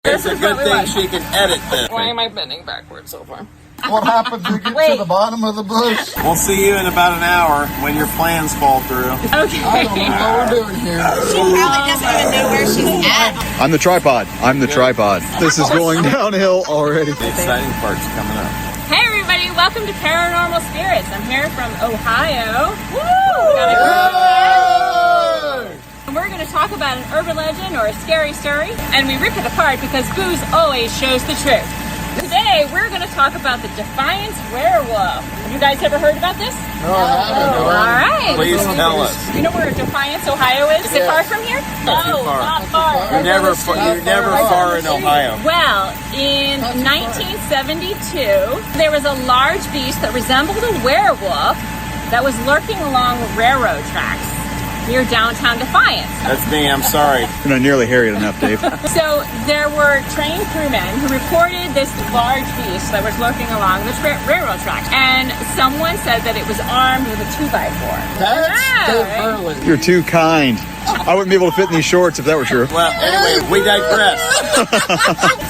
It's a good thing she can edit this. Why am I bending backwards so far? What happens when you get to the bottom of the bush? We'll see you in about an hour when your plans fall through. Okay. I don't know what we're doing here. She probably doesn't even know where she's at. I'm the tripod. This is going downhill already. The exciting part's coming up. Hey everybody, welcome to Paranormal Spirits. I'm here from Ohio. Woo! Got a group of friends. And we're going to talk about an urban legend or a scary story, and we rip it apart because booze always shows the truth. Today, we're going to talk about the Defiance werewolf. Have you guys ever heard about this? No, I haven't. All right. Please tell us. You know where Defiance, Ohio is? Is it far from here? Not too far. Not far. You're never far in Ohio. Well, in 1972, there was a large beast that resembled a werewolf that was lurking along railroad tracks near downtown Defiance. That's me, I'm sorry. You're not nearly hairy enough, Dave. So there were trained crewmen who reported this large beast that was lurking along the railroad tracks. And someone said that it was armed with a 2x4. That's Dave Burley. You're too kind. I wouldn't be able to fit in these shorts if that were true. Well, anyway, we digress.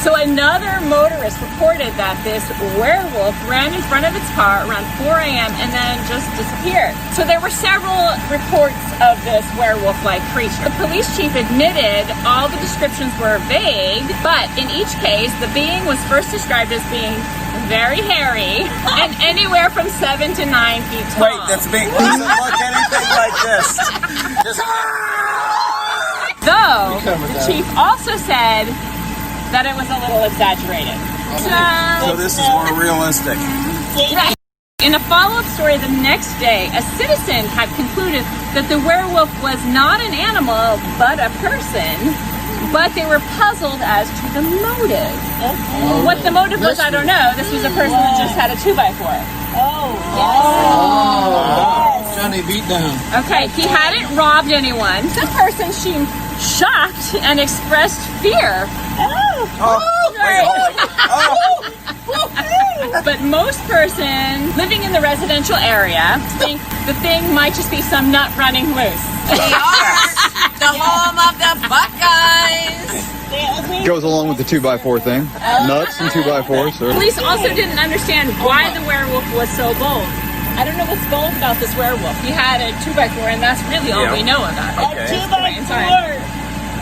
So another motorist reported that this werewolf ran in front of its car around 4 a.m. and then just disappeared. So there were several reports of this werewolf-like creature. The police chief admitted all the descriptions were vague, but in each case, the being was first described as being very hairy and anywhere from 7 to 9 feet tall. Wait, that's me. It doesn't look anything like this. Just... Though, the chief also said that it was a little exaggerated. So this is more realistic. In a follow-up story the next day, a citizen had concluded that the werewolf was not an animal, but a person, but they were puzzled as to the motive. What the motive was, I don't know. This was a person that just had a 2x4. Johnny Beatdown. Okay, he hadn't robbed anyone. The person seemed shocked and expressed fear. But most persons living in the residential area think the thing might just be some nut running loose. We are the home of the Buckeyes. Goes along with the 2x4 thing. Nuts and 2x4s. So. Police also didn't understand why the werewolf was so bold. I don't know what's bold about this werewolf. He had a 2x4 and that's really all we know about it. Okay. A 2x4.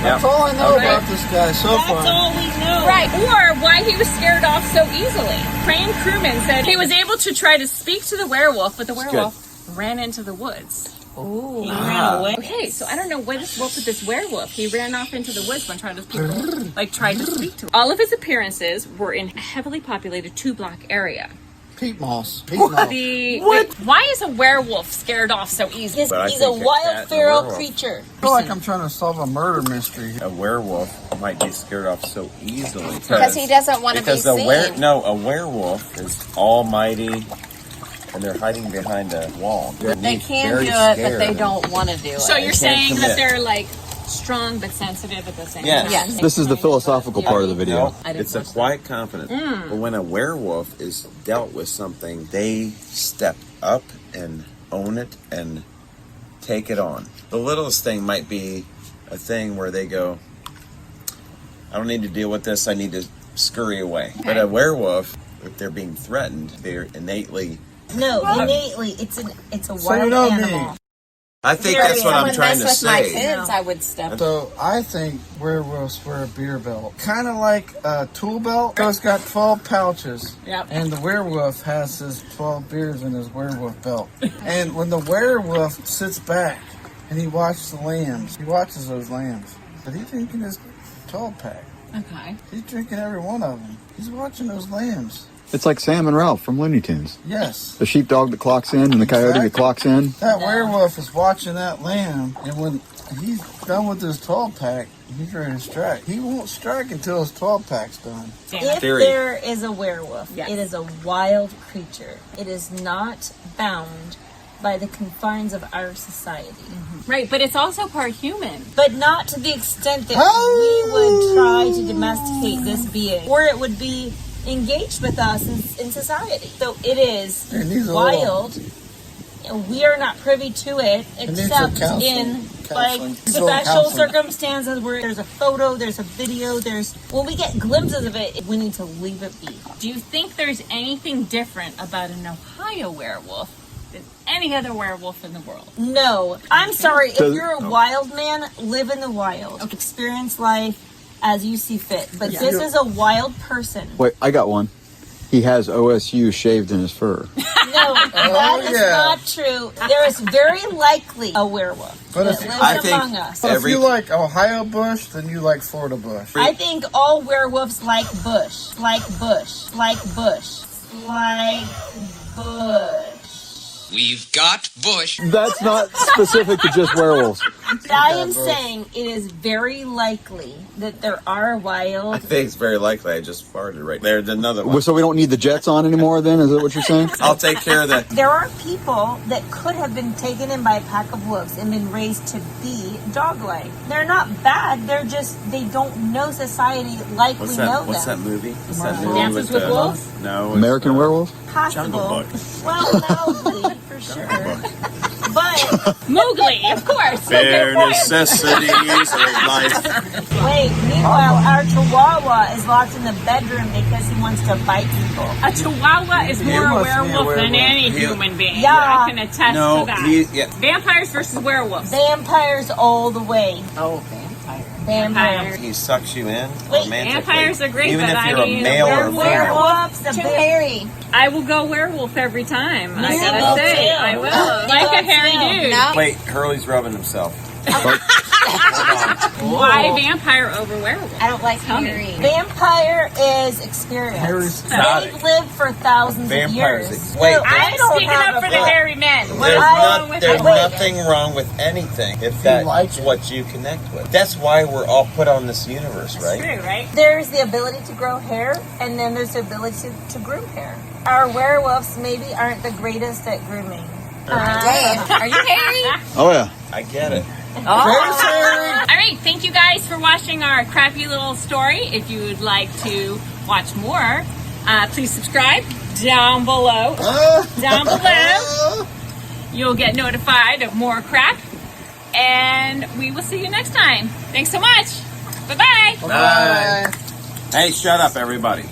That's all I know about this guy so far. That's all we know. Right, or why he was scared off so easily. Trained crewmen said he was able to try to speak to the werewolf, but the werewolf ran into the woods. Ooh. He ran away. Okay, so I don't know what is with this werewolf. He ran off into the woods when trying to tried to speak to him. All of his appearances were in a heavily populated 2-block area. Peat moss. Why is a werewolf scared off so easily? He's a wild feral creature. I feel like I'm trying to solve a murder mystery. A werewolf might be scared off so easily. Because he doesn't want to be seen. A werewolf is almighty, and they're hiding behind a wall. They can do it, but they don't want to do it. So you're saying that they're like strong but sensitive at the same time? Yes. This is the philosophical part of the video. No, it's a quiet confidence. But when a werewolf is dealt with something, they step up and own it and take it on. The littlest thing might be a thing where they go, I don't need to deal with this, I need to scurry away. Okay. But a werewolf, if they're being threatened, they're innately... innately. It's a wild animal. I think that's what I'm trying to say. My kids, I would step. So I think werewolves wear a beer belt, kind of like a tool belt. So it's got 12 pouches, and the werewolf has his 12 beers in his werewolf belt. And when the werewolf sits back and he watches the lambs, he watches those lambs, but he's drinking his 12 pack. Okay. He's drinking every one of them. He's watching those lambs. It's like Sam and Ralph from Looney Tunes. Yes. The sheepdog that clocks in and the coyote that clocks in. That werewolf is watching that lamb, and when he's done with his 12-pack, he's ready to strike. He won't strike until his 12-pack's done. If there is a werewolf, it is a wild creature. It is not bound by the confines of our society. Right, but it's also part human. But not to the extent that we would try to domesticate this being, or it would be engaged with us in society. So it is wild We are not privy to it, needs except some in counseling. special Counseling. circumstances where there's a photo, there's a video, when we get glimpses of it, we need to leave it be. Do you think there's anything different about an Ohio werewolf than any other werewolf in the world? No. I'm sorry, if you're a wild man, live in the wild. Experience life as you see fit. But this is a wild person. Wait, I got one. He has OSU shaved in his fur. No, that is not true. There is very likely a werewolf But that if- lives I think among us. But if you like Ohio bush, then you like Florida bush. I think all werewolves like bush. Like bush. Like bush. Like bush. We've got bush. That's not specific to just werewolves. I am saying it is very likely that there are I wild. think it's very likely I just farted right there. There's another one. So we don't need the Jets on anymore then? Is that what you're saying? I'll take care of that. There are people that could have been taken in by a pack of wolves and been raised to be dog-like. They're not bad. They're just, they don't know society like we know them. What's that movie? What's that movie Dances with Wolves? No. it's, American Werewolf? Jungle Possible. Book. Well, Mowgli, for sure. But, Mowgli, of course. Bare Okay, fine. necessities of life. wait, meanwhile, our Chihuahua is locked in the bedroom because he wants to bite people. A Chihuahua is more a must be a werewolf than werewolf. any He- human being. Yeah. I can attest No, to that. yeah. Vampires versus werewolves. Vampires all the way. Oh, vampire. Vampires. He sucks you in Wait, romantically. vampires are great, even but if you're I a mean, male or female. Werewolves, the Harry. I will go werewolf every time. I Me gotta too. say, I will. Like a hairy dude. No. Wait, Hurley's rubbing himself. Why vampire over werewolf? I don't like Harry. Vampire is experience. Harry's They've lived for thousands Vampires of years. ex- wait, No, I I'm don't sticking have up a for the clue. hairy men. What There's, is wrong with there's that? nothing wrong with anything if like that's it. what you connect with. That's why we're all put on this universe, right? True, right? There's the ability to grow hair, and then there's the ability to groom hair. Our werewolves maybe aren't the greatest at grooming. Damn. Are you hairy? Oh, yeah. I get it. All right, thank you guys for watching our crappy little story. If you would like to watch more, please subscribe down below. Down below. You'll get notified of more crap. And we will see you next time. Thanks so much. Bye-bye. Bye. Hey, shut up, everybody.